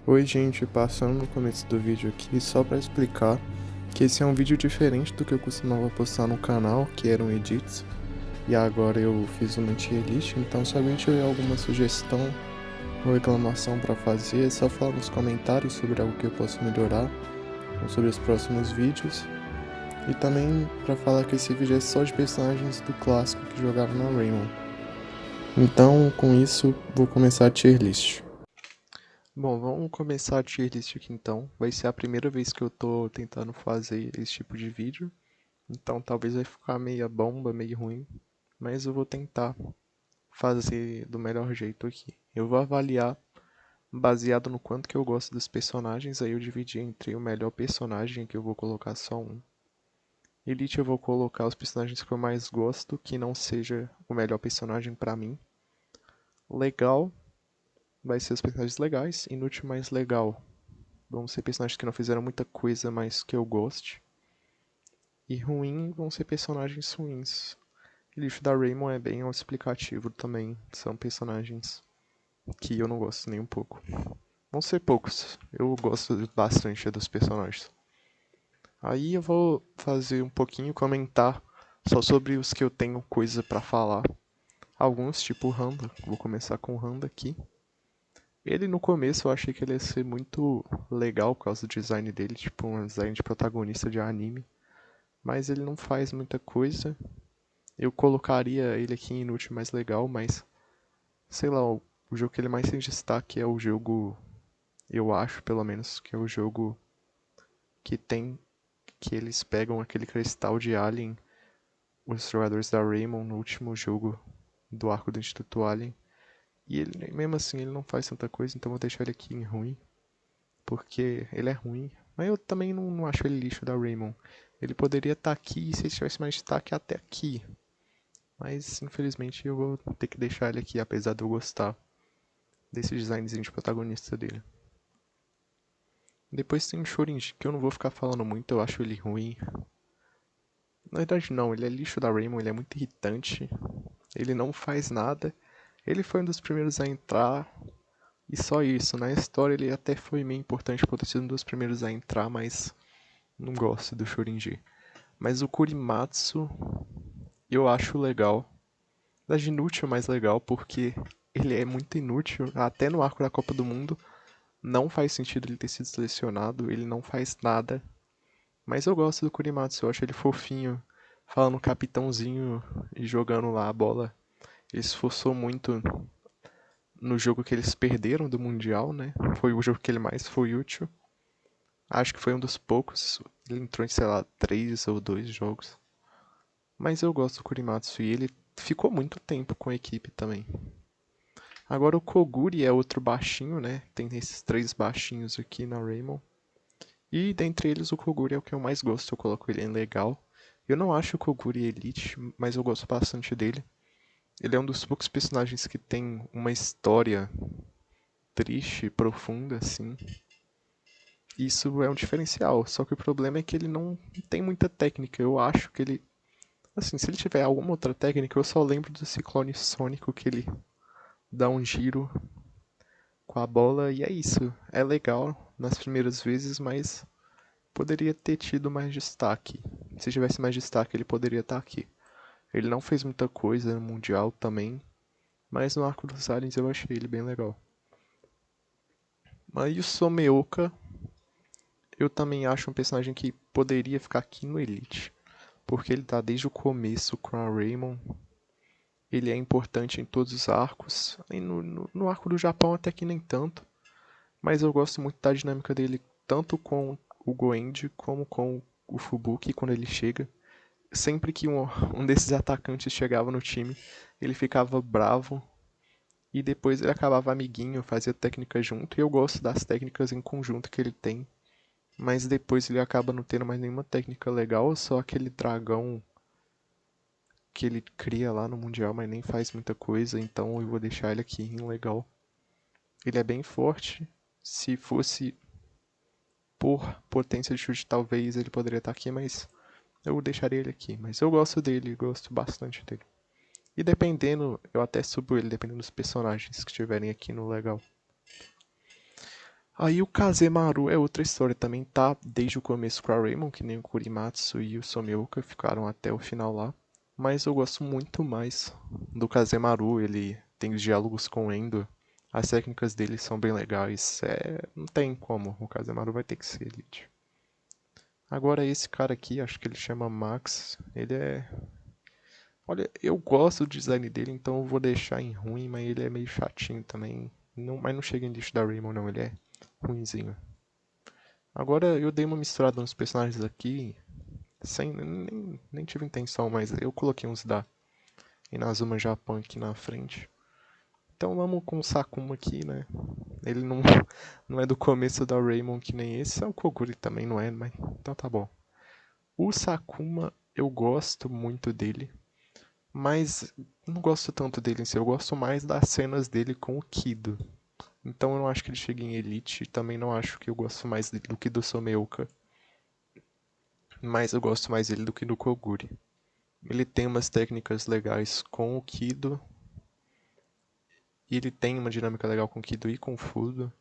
Oi gente, passando no começo do vídeo aqui só para explicar que esse é um vídeo diferente do que eu costumava postar no canal, que eram edits, e agora eu fiz uma tier list, então se alguém tiver alguma sugestão ou reclamação para fazer, é só falar nos comentários sobre algo que eu posso melhorar, ou sobre os próximos vídeos, e também para falar que esse vídeo é só de personagens do clássico que jogaram na Raymond. Então, com isso, vou começar a tier list. Bom, vamos começar a tier list aqui então. Vai ser a primeira vez que eu tô tentando fazer esse tipo de vídeo. Então talvez vai ficar meia bomba, meio ruim. Mas eu vou tentar fazer do melhor jeito aqui. Eu vou avaliar baseado no quanto que eu gosto dos personagens. Aí eu dividi entre o melhor personagem, que eu vou colocar só um. Elite eu vou colocar os personagens que eu mais gosto, que não seja o melhor personagem pra mim. Legal vai ser os personagens legais. Inútil mais legal vão ser personagens que não fizeram muita coisa, mas que eu goste. E ruim vão ser personagens ruins. O lixo da Raymond é bem explicativo também. São personagens que eu não gosto nem um pouco. Vão ser poucos. Eu gosto bastante dos personagens. Aí eu vou fazer um pouquinho comentar só sobre os que eu tenho coisa pra falar. Alguns, tipo o Randa. Vou começar com o Randa aqui. Ele no começo eu achei que ele ia ser muito legal por causa do design dele, tipo um design de protagonista de anime. Mas ele não faz muita coisa. Eu colocaria ele aqui em inútil mais legal, mas sei lá, o jogo que ele mais tem destaque é o jogo, eu acho pelo menos, que é o jogo que tem que eles pegam aquele cristal de Alien, os jogadores da Raymond no último jogo do arco do Instituto Alien. E ele, mesmo assim, ele não faz tanta coisa, então vou deixar ele aqui em ruim, porque ele é ruim. Mas eu também não acho ele lixo da Raymond. Ele poderia estar aqui se ele tivesse mais destaque até aqui. Mas infelizmente eu vou ter que deixar ele aqui, apesar de eu gostar desse designzinho de protagonista dele. Depois tem o Shorinji, que eu não vou ficar falando muito, eu acho ele ruim. Na verdade não, ele é lixo da Raymond, ele é muito irritante. Ele não faz nada. Ele foi um dos primeiros a entrar. E só isso, na história ele até foi meio importante por ter sido um dos primeiros a entrar, mas não gosto do Shorinji. Mas o Kurimatsu eu acho legal. Da inútil mais legal, porque ele é muito inútil, até no arco da Copa do Mundo. Não faz sentido ele ter sido selecionado, ele não faz nada. Mas eu gosto do Kurimatsu, eu acho ele fofinho, falando capitãozinho e jogando lá a bola. Ele se esforçou muito no jogo que eles perderam do Mundial, né? Foi o jogo que ele mais foi útil. Acho que foi um dos poucos. Ele entrou em, sei lá, 3 ou 2 jogos. Mas eu gosto do Kurimatsu e ele ficou muito tempo com a equipe também. Agora o Koguri é outro baixinho, né? Tem esses 3 baixinhos aqui na Raymond. E dentre eles o Koguri é o que eu mais gosto, eu coloco ele em legal. Eu não acho o Koguri Elite, mas eu gosto bastante dele. Ele é um dos poucos personagens que tem uma história triste, profunda, assim. Isso é um diferencial, só que o problema é que ele não tem muita técnica. Eu acho que ele. Assim, se ele tiver alguma outra técnica, eu só lembro do Ciclone Sônico que ele dá um giro com a bola e é isso. É legal nas primeiras vezes, mas poderia ter tido mais destaque. Se tivesse mais destaque, ele poderia estar aqui. Ele não fez muita coisa no Mundial também, mas no Arco dos Aliens eu achei ele bem legal. Mas o Someoka, eu também acho um personagem que poderia ficar aqui no Elite, porque ele tá desde o começo com a Raymond. Ele é importante em todos os arcos, e no arco do Japão até que nem tanto, mas eu gosto muito da dinâmica dele, tanto com o Goenji como com o Fubuki quando ele chega. Sempre que um desses atacantes chegava no time, ele ficava bravo e depois ele acabava amiguinho, fazia técnica junto, e eu gosto das técnicas em conjunto que ele tem. Mas depois ele acaba não tendo mais nenhuma técnica legal, só aquele dragão que ele cria lá no Mundial, mas nem faz muita coisa, então eu vou deixar ele aqui em legal. Ele é bem forte, se fosse por potência de chute talvez ele poderia estar aqui, mas eu deixaria ele aqui. Mas eu gosto dele, gosto bastante dele. E dependendo, eu até subo ele, dependendo dos personagens que estiverem aqui no legal. Aí o Kazemaru é outra história, também tá desde o começo com a Raymond, que nem o Kurimatsu e o Somioka ficaram até o final lá. Mas eu gosto muito mais do Kazemaru, ele tem os diálogos com o Endo, as técnicas dele são bem legais, não tem como, o Kazemaru vai ter que ser Elite. Agora esse cara aqui, acho que ele chama Max, ele é... Olha, eu gosto do design dele, então eu vou deixar em ruim, mas ele é meio chatinho também. Não, mas não chega em lixo da Raymond não, ele é ruinzinho. Agora eu dei uma misturada nos personagens aqui, sem nem tive intenção, mas eu coloquei uns da Inazuma Japan aqui na frente. Então vamos com o Sakuma aqui, né? Ele não, não é do começo da Raymond que nem esse, é o Koguri também não é, mas então tá bom. O Sakuma eu gosto muito dele, mas não gosto tanto dele em si, eu gosto mais das cenas dele com o Kido. Então eu não acho que ele chegue em Elite, também não acho que eu gosto mais do que do Someuka. Mas eu gosto mais dele do que do Koguri. Ele tem umas técnicas legais com o Kido. E ele tem uma dinâmica legal com o Kido e com o Fudo.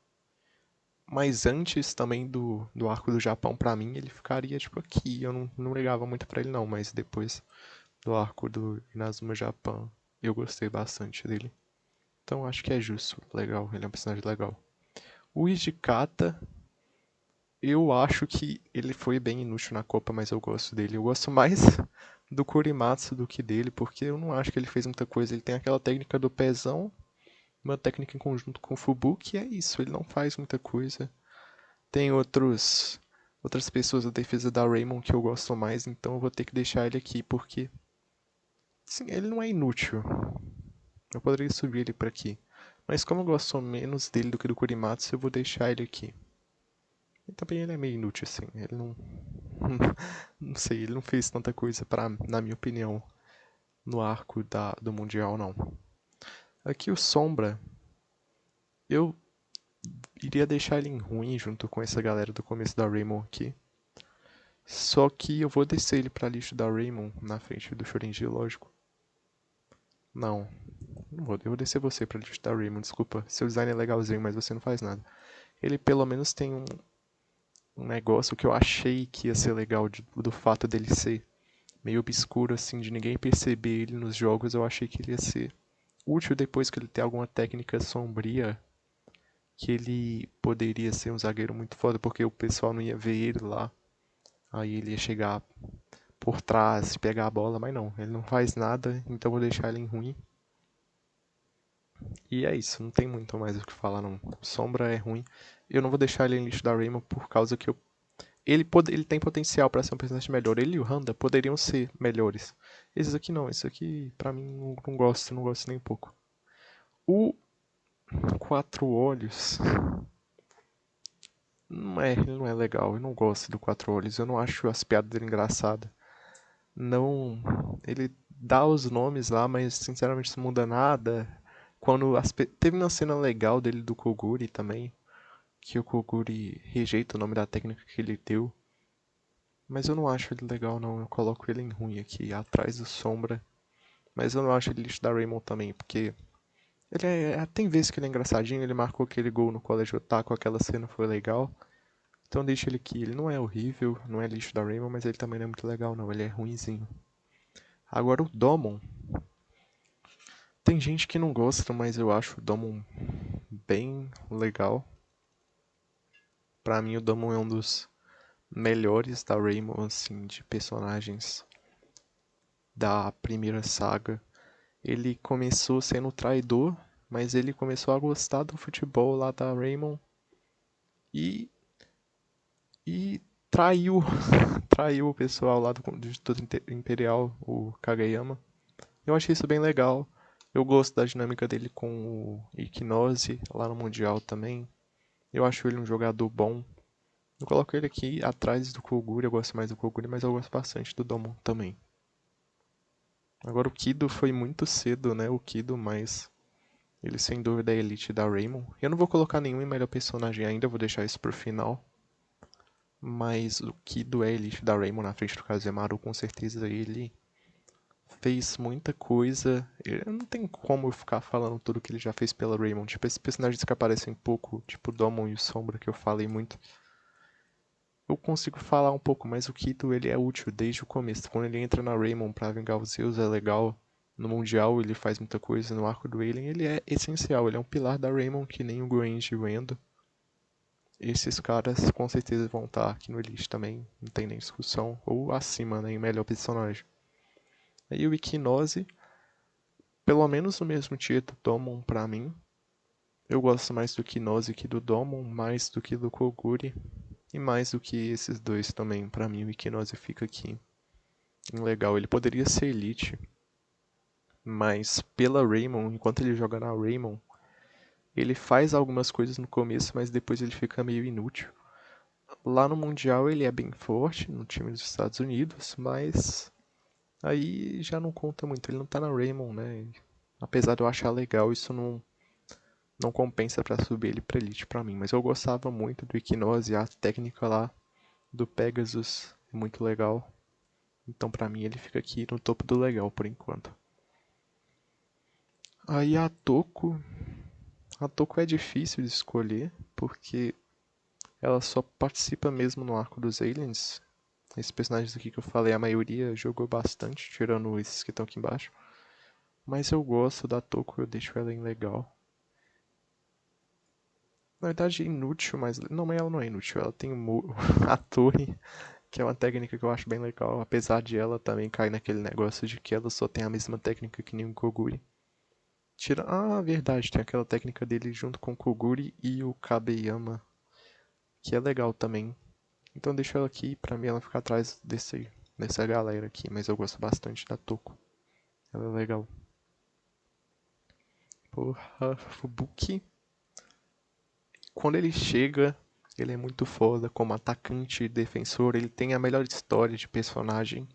Mas antes também do arco do Japão, pra mim, ele ficaria tipo aqui. Eu não ligava muito pra ele não, mas depois do arco do Inazuma Japan, eu gostei bastante dele. Então acho que é justo, legal, ele é um personagem legal. O Hijikata, eu acho que ele foi bem inútil na Copa, mas eu gosto dele. Eu gosto mais do Kurimatsu do que dele, porque eu não acho que ele fez muita coisa. Ele tem aquela técnica do pezão, uma técnica em conjunto com o Fubuki, e é isso, ele não faz muita coisa. Tem outras pessoas da defesa da Raymond que eu gosto mais, então eu vou ter que deixar ele aqui, porque sim, ele não é inútil. Eu poderia subir ele para aqui. Mas como eu gosto menos dele do que do Kurimatsu, eu vou deixar ele aqui. E também ele é meio inútil, assim. Ele não. Não sei, ele não fez tanta coisa na minha opinião, no arco do Mundial, não. Aqui o Sombra, eu iria deixar ele em ruim junto com essa galera do começo da Raymond aqui. Só que eu vou descer ele pra lista da Raymond na frente do Shorinji, lógico. Não, não vou. Eu vou descer você pra lista da Raymond, desculpa. Seu design é legalzinho, mas você não faz nada. Ele pelo menos tem um negócio que eu achei que ia ser legal do fato dele ser meio obscuro, assim, de ninguém perceber ele nos jogos. Eu achei que ele ia ser útil depois que ele tem alguma técnica sombria, que ele poderia ser um zagueiro muito foda, porque o pessoal não ia ver ele lá. Aí ele ia chegar por trás, pegar a bola, mas não, ele não faz nada, então vou deixar ele em ruim. E é isso, não tem muito mais o que falar não. Sombra é ruim. Eu não vou deixar ele em lixo da Raymond por causa que ele tem potencial para ser um personagem melhor. Ele e o Handa poderiam ser melhores. Esses aqui não, esse aqui pra mim não gosto nem um pouco. O Quatro Olhos, ele não é legal. Eu não gosto do Quatro Olhos. Eu não acho as piadas dele engraçadas. Não, ele dá os nomes lá, mas sinceramente isso não muda nada. Teve uma cena legal dele do Koguri também, que o Koguri rejeita o nome da técnica que ele deu. Mas eu não acho ele legal não, eu coloco ele em ruim aqui, atrás do Sombra. Mas eu não acho ele lixo da Raymond também, porque tem vezes que ele é engraçadinho, ele marcou aquele gol no Colégio Otaku, aquela cena foi legal. Então deixa ele aqui, ele não é horrível, não é lixo da Raymond, mas ele também não é muito legal não, ele é ruinzinho. Agora o Domon. Tem gente que não gosta, mas eu acho o Domon bem legal. Pra mim o Domon é um dos melhores da Raymond, assim, de personagens da primeira saga. Ele começou sendo traidor, mas ele começou a gostar do futebol lá da Raymond e, e traiu, traiu o pessoal lá do Instituto Imperial, o Kageyama. Eu achei isso bem legal. Eu gosto da dinâmica dele com o Ignose lá no Mundial também. Eu acho ele um jogador bom. Eu coloco ele aqui atrás do Koguri, eu gosto mais do Koguri, mas eu gosto bastante do Domon também. Agora o Kido foi muito cedo, né? O Kido, mas ele sem dúvida é a elite da Raymond. Eu não vou colocar nenhum em melhor personagem ainda, vou deixar isso pro final. Mas o Kido é a elite da Raymond na frente do Kazemaru, com certeza ele fez muita coisa. Não tem como eu ficar falando tudo que ele já fez pela Raymond. Tipo, esses personagens que aparecem pouco, tipo o Domon e o Sombra, que eu falei muito. Eu consigo falar um pouco, mas o Kito ele é útil desde o começo. Quando ele entra na Raymond pra vingar os Zeus é legal. No Mundial ele faz muita coisa, no arco do Alien ele é essencial, ele é um pilar da Raymond que nem o Granger e o Endo. Esses caras com certeza vão estar aqui no Elite também, não tem nem discussão. Ou acima, né, em melhor personagem. Aí o Equinose, pelo menos no mesmo tier do Domon pra mim. Eu gosto mais do Equinose que do Domon, mais do que do Koguri. E mais do que esses dois também, pra mim o Equinose fica aqui. Legal, ele poderia ser Elite, mas pela Raymond, enquanto ele joga na Raymond, ele faz algumas coisas no começo, mas depois ele fica meio inútil. Lá no Mundial ele é bem forte, no time dos Estados Unidos, mas aí já não conta muito, ele não tá na Raymond, né? Apesar de eu achar legal, isso não compensa pra subir ele pra Elite pra mim. Mas eu gostava muito do Equinose, a técnica lá do Pegasus é muito legal. Então pra mim ele fica aqui no topo do legal por enquanto. Aí a Toko é difícil de escolher, porque ela só participa mesmo no arco dos aliens. Esses personagens aqui que eu falei, a maioria jogou bastante, tirando esses que estão aqui embaixo. Mas eu gosto da Toko, eu deixo ela em legal. Na verdade é inútil, mas... Não, mas ela não é inútil, ela tem a torre, que é uma técnica que eu acho bem legal. Apesar de ela também cair naquele negócio de que ela só tem a mesma técnica que nem o Koguri. Verdade, tem aquela técnica dele junto com o Koguri e o Kabeyama, que é legal também. Então deixa ela aqui, pra mim ela fica atrás dessa galera aqui, mas eu gosto bastante da Toko. Ela é legal. Porra, Fubuki. Quando ele chega, ele é muito foda como atacante e defensor. Ele tem a melhor história de personagem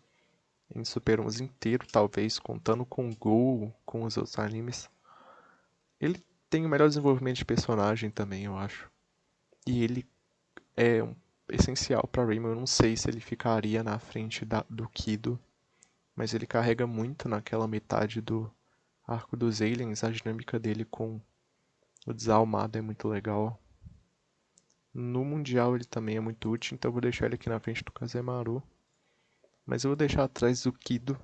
em Super 11 inteiro, talvez, contando com o Gol, com os outros animes. Ele tem o melhor desenvolvimento de personagem também, eu acho. E ele é essencial pra Raymond. Eu não sei se ele ficaria na frente do Kido, mas ele carrega muito naquela metade do arco dos aliens. A dinâmica dele com o desalmado é muito legal. No Mundial ele também é muito útil, então eu vou deixar ele aqui na frente do Kazemaru. Mas eu vou deixar atrás do Kido,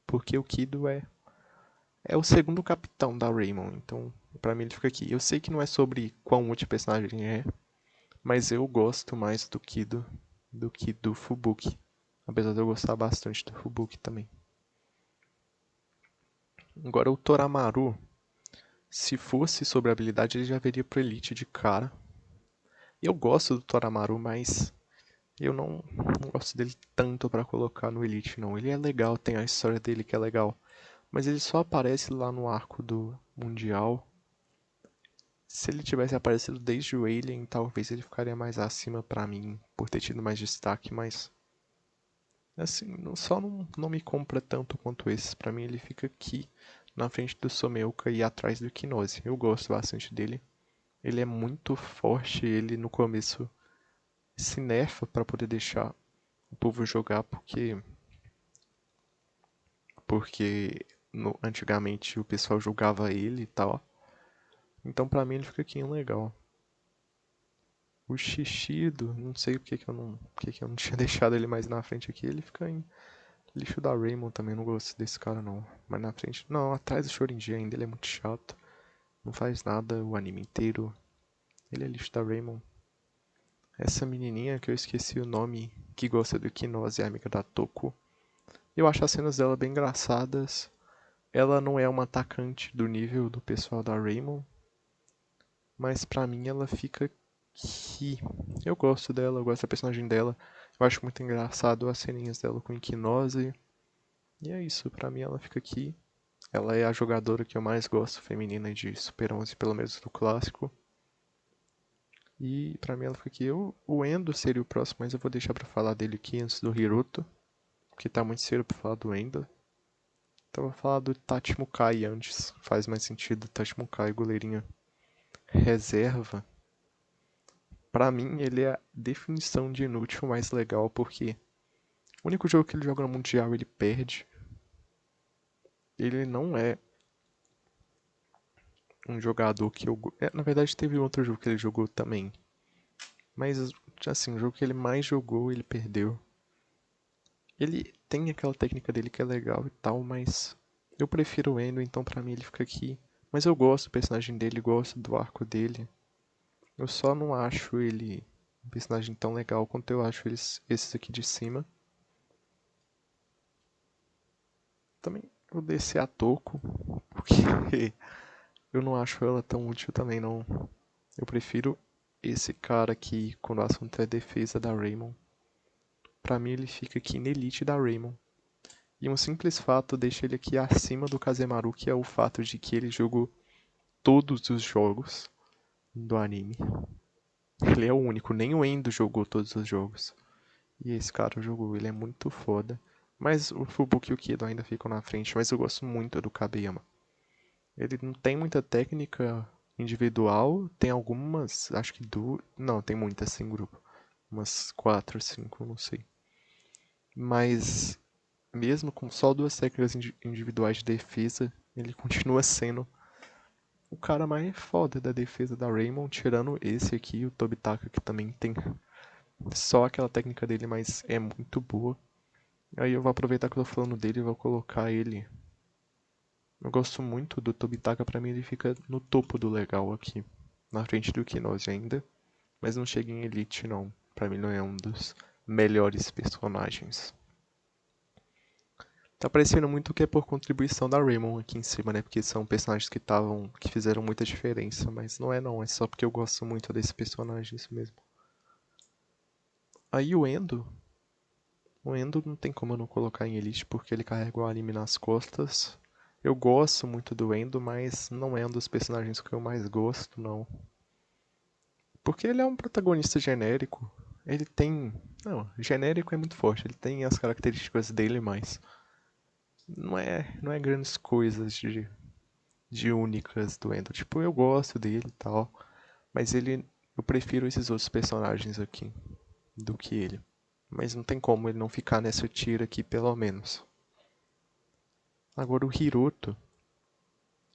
porque o Kido é o segundo capitão da Raymond, então pra mim ele fica aqui. Eu sei que não é sobre quão útil o personagem é, mas eu gosto mais do Kido do que do Fubuki. Apesar de eu gostar bastante do Fubuki também. Agora o Toramaru, se fosse sobre habilidade, ele já veria pro Elite de cara. Eu gosto do Toramaru, mas eu não gosto dele tanto pra colocar no Elite, não. Ele é legal, tem a história dele que é legal. Mas ele só aparece lá no arco do Mundial. Se ele tivesse aparecido desde o Alien, talvez ele ficaria mais acima pra mim, por ter tido mais destaque, mas... Assim, não me compra tanto quanto esses. Pra mim ele fica aqui, na frente do Someuka e atrás do Equinose. Eu gosto bastante dele. Ele é muito forte, ele no começo se nerfa pra poder deixar o povo jogar, porque antigamente o pessoal julgava ele e tal. Então pra mim ele fica aqui em legal. O Shishido, não sei porque que eu não tinha deixado ele mais na frente aqui. Ele fica em lixo da Raymond também, não gosto desse cara não. Mas na frente, não, atrás do Shorinji ainda, ele é muito chato. Não faz nada o anime inteiro. Ele é lixo da Raymond. Essa menininha que eu esqueci o nome, que gosta do Equinose, é amiga da Toko. Eu acho as cenas dela bem engraçadas. Ela não é uma atacante do nível do pessoal da Raymond, mas pra mim ela fica aqui. Eu gosto dela, eu gosto da personagem dela. Eu acho muito engraçado as ceninhas dela com Equinose. E é isso, pra mim ela fica aqui. Ela é a jogadora que eu mais gosto, feminina de Super 11, pelo menos do clássico. E pra mim ela fica aqui. O Endo seria o próximo, mas eu vou deixar pra falar dele aqui antes do Hiruto, porque tá muito cedo pra falar do Endo. Então eu vou falar do Tachimukai antes, faz mais sentido. Tachimukai, goleirinha reserva. Pra mim ele é a definição de inútil mais legal, porque o único jogo que ele joga no Mundial ele perde. Ele não é um jogador que eu... na verdade, teve outro jogo que ele jogou também. Mas, assim, o jogo que ele mais jogou, ele perdeu. Ele tem aquela técnica dele que é legal e tal, mas eu prefiro o Endo, então pra mim ele fica aqui. Mas eu gosto do personagem dele, gosto do arco dele. Eu só não acho ele um personagem tão legal quanto eu acho esses aqui de cima. Também vou descer a Toco, porque eu não acho ela tão útil também não. Eu prefiro esse cara aqui quando o assunto é defesa da Raymond. Pra mim ele fica aqui na elite da Raymond. E um simples fato deixa ele aqui acima do Kazemaru, que é o fato de que ele jogou todos os jogos do anime. Ele é o único, nem o Endo jogou todos os jogos. E esse cara jogou, ele é muito foda. Mas o Fubuki e o Kido ainda ficam na frente, mas eu gosto muito do Kabeyama. Ele não tem muita técnica individual, tem algumas, acho que duas, não, tem muitas sim, grupo. Umas 4, 5, não sei. Mas mesmo com só duas técnicas individuais de defesa, ele continua sendo o cara mais foda da defesa da Raymond, tirando esse aqui, o Tobitaka, que também tem só aquela técnica dele, mas é muito boa. Aí eu vou aproveitar que eu tô falando dele e vou colocar ele. Eu gosto muito do Tobitaka, pra mim ele fica no topo do legal aqui. Na frente do Kinoji ainda, mas não chega em Elite não. Pra mim não é um dos melhores personagens. Tá parecendo muito que é por contribuição da Raymond aqui em cima, né? Porque são personagens que fizeram muita diferença, mas não é não, é só porque eu gosto muito desse personagem, isso mesmo. Aí o Endo não tem como eu não colocar em Elite porque ele carrega o anime nas costas. Eu gosto muito do Endo, mas não é um dos personagens que eu mais gosto, não. Porque ele é um protagonista genérico. Ele tem. Não, genérico é muito forte. Ele tem as características dele, mas não é grandes coisas de únicas do Endo. Tipo, eu gosto dele e tal, mas eu prefiro esses outros personagens aqui do que ele. Mas não tem como ele não ficar nessa tira aqui, pelo menos. Agora o Hiroto,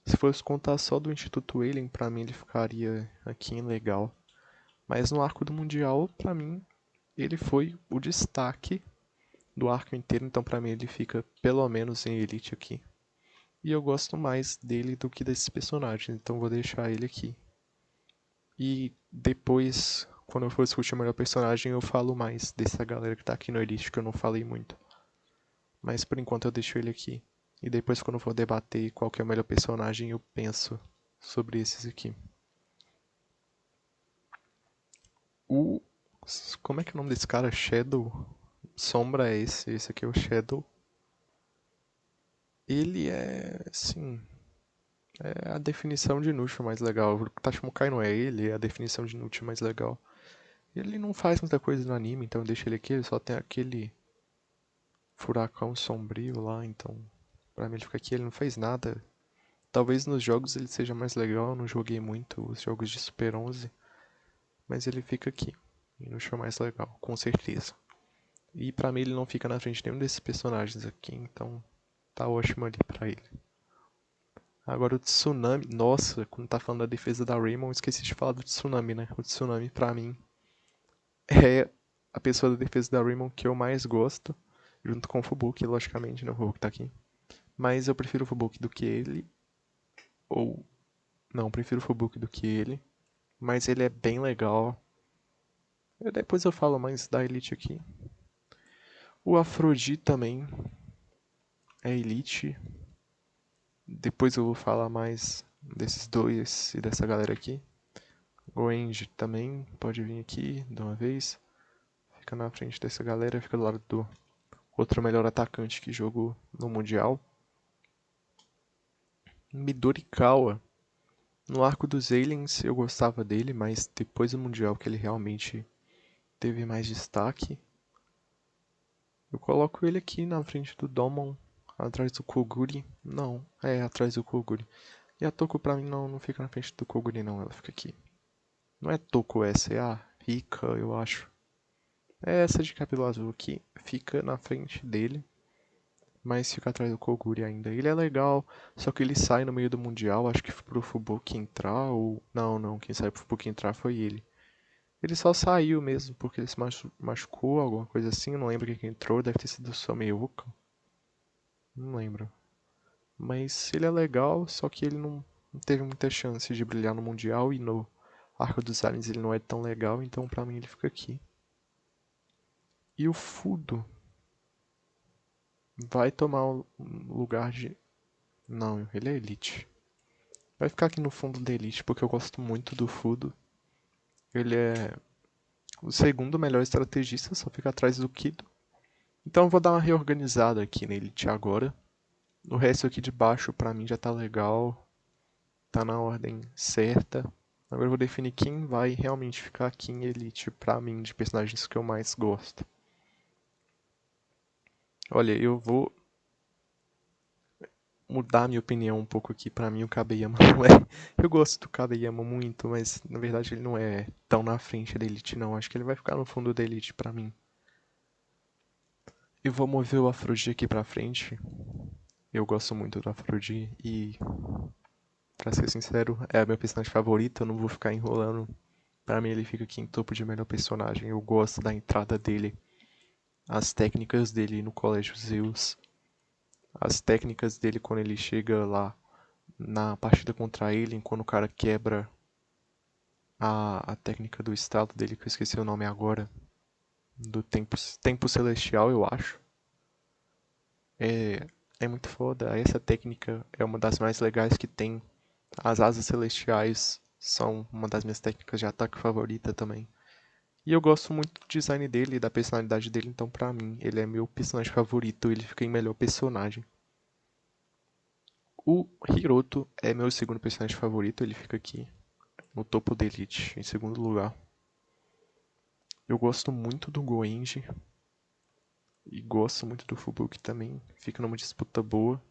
se fosse contar só do Instituto Alien, pra mim ele ficaria aqui em legal. Mas no arco do Mundial, pra mim, ele foi o destaque do arco inteiro, então pra mim ele fica pelo menos em Elite aqui. E eu gosto mais dele do que desses personagens, então vou deixar ele aqui. E depois, quando eu for discutir o melhor personagem, eu falo mais dessa galera que tá aqui no Elite, que eu não falei muito. Mas por enquanto eu deixo ele aqui. E depois, quando eu for debater qual que é o melhor personagem, eu penso sobre esses aqui. O. Como é que é o nome desse cara? Shadow? Sombra é esse. Esse aqui é o Shadow. Ele é. Assim. É a definição de inútil mais legal. O Tashimokai não é ele, é a definição de inútil mais legal. Ele não faz muita coisa no anime, então deixa ele aqui. Ele só tem aquele furacão sombrio lá, então. Pra mim ele fica aqui, ele não fez nada. Talvez nos jogos ele seja mais legal, eu não joguei muito os jogos de Super 11, mas ele fica aqui. E no show mais legal, com certeza. E pra mim ele não fica na frente de nenhum desses personagens aqui, então tá ótimo ali pra ele. Agora o Tsunami, nossa, quando tá falando da defesa da Raymond, esqueci de falar do Tsunami, né? O Tsunami pra mim é a pessoa da defesa da Raymond que eu mais gosto, junto com o Fubuki, logicamente, né? O Fubuki tá aqui. Mas eu prefiro o Fubuki do que ele, ou... Não, prefiro o Fubuki do que ele, mas ele é bem legal. Depois eu falo mais da Elite aqui. O Afrodite também é Elite. Depois eu vou falar mais desses dois e dessa galera aqui. O Ange também pode vir aqui de uma vez. Fica na frente dessa galera, fica do lado do outro melhor atacante que jogou no Mundial. Midorikawa. No arco dos Aliens eu gostava dele, mas depois do Mundial que ele realmente teve mais destaque. Eu coloco ele aqui na frente do Domon, atrás do Koguri. Não, é atrás do Koguri. E a Toko pra mim não fica na frente do Koguri não, ela fica aqui. Não é Toko essa, é a Rika, eu acho. É essa de cabelo azul aqui, fica na frente dele. mas fica atrás do Koguri ainda. Ele é legal, só que ele sai no meio do Mundial, acho que pro Fubuki entrar, ou... Não, quem saiu pro Fubuki entrar foi ele. Ele só saiu mesmo, porque ele se machucou, alguma coisa assim, eu não lembro quem que entrou, deve ter sido o Someuka. Não lembro. Mas ele é legal, só que ele não teve muita chance de brilhar no Mundial e no Arco dos Aliens ele não é tão legal, então pra mim ele fica aqui. E o Fudo vai tomar o lugar de... Não, ele é Elite. Vai ficar aqui no fundo da Elite porque eu gosto muito do Fudo. Ele é o segundo melhor estrategista, só fica atrás do Kido. Então eu vou dar uma reorganizada aqui na Elite agora. O resto aqui de baixo pra mim já tá legal. Tá na ordem certa. Agora eu vou definir quem vai realmente ficar aqui em Elite pra mim, de personagens que eu mais gosto. Olha, eu vou mudar minha opinião um pouco aqui. Pra mim o Kabeyama não é... Eu gosto do Kabeyama muito, mas na verdade ele não é tão na frente da Elite não. Acho que ele vai ficar no fundo da Elite pra mim. Eu vou mover o Afrogi aqui pra frente. Eu gosto muito do Afrogi e... Pra ser sincero, é meu personagem favorito, eu não vou ficar enrolando. Pra mim ele fica aqui em topo de melhor personagem. Eu gosto da entrada dele. As técnicas dele no Colégio Zeus. As técnicas dele quando ele chega lá na partida contra ele, quando o cara quebra a técnica do estado dele, que eu esqueci o nome agora. Do tempo celestial, eu acho. É muito foda. Essa técnica é uma das mais legais que tem. As asas celestiais são uma das minhas técnicas de ataque favorita também. E eu gosto muito do design dele e da personalidade dele, então pra mim ele é meu personagem favorito, ele fica em melhor personagem. O Hiroto é meu segundo personagem favorito, ele fica aqui no topo da Elite, em segundo lugar. Eu gosto muito do Goenji e gosto muito do Fubuki também, fica numa disputa boa.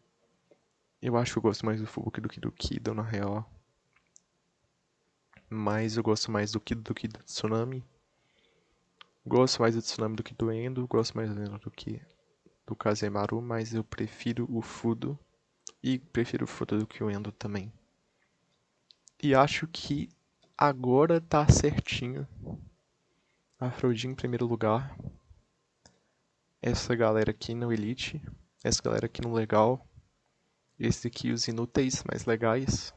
Eu acho que eu gosto mais do Fubuki do que do Kido, na real. Mas eu gosto mais do Kido do Tsunami. Gosto mais do Tsunami do que do Endo, gosto mais do Endo do que do Kazemaru, mas eu prefiro o Fudo. E prefiro o Fudo do que o Endo também. E acho que agora tá certinho. Afrodin em primeiro lugar. Essa galera aqui no Elite. Essa galera aqui no Legal. Esse aqui os inúteis mais legais.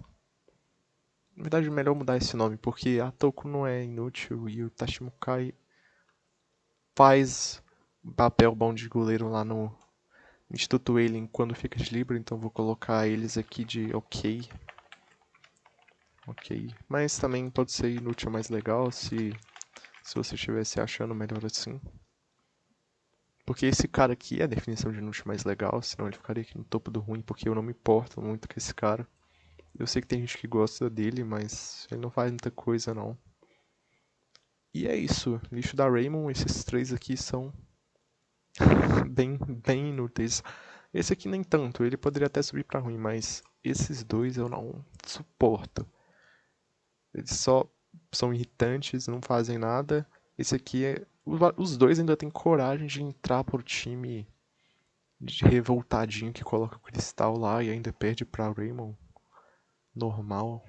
Na verdade é melhor mudar esse nome, porque a Toku não é inútil e o Tashimukai faz papel bom de goleiro lá no Instituto Wailing quando fica de livre, então vou colocar eles aqui de ok. Ok, mas também pode ser inútil mais legal se você estivesse achando melhor assim. Porque esse cara aqui é a definição de inútil mais legal, senão ele ficaria aqui no topo do ruim, porque eu não me importo muito com esse cara. Eu sei que tem gente que gosta dele, mas ele não faz muita coisa não. E é isso, lixo da Raymond, esses três aqui são bem inúteis. Esse aqui nem tanto, ele poderia até subir pra ruim, mas esses dois eu não suporto. Eles só são irritantes, não fazem nada. Esse aqui é... Os dois ainda têm coragem de entrar pro time de revoltadinho que coloca o cristal lá e ainda perde pra Raymond. Normal.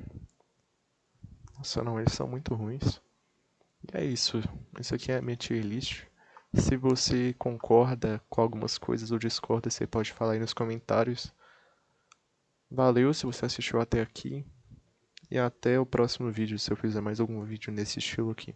Nossa, não, eles são muito ruins. E é isso. Isso aqui é a minha tier list. Se você concorda com algumas coisas ou discorda, você pode falar aí nos comentários. Valeu se você assistiu até aqui. E até o próximo vídeo, se eu fizer mais algum vídeo nesse estilo aqui.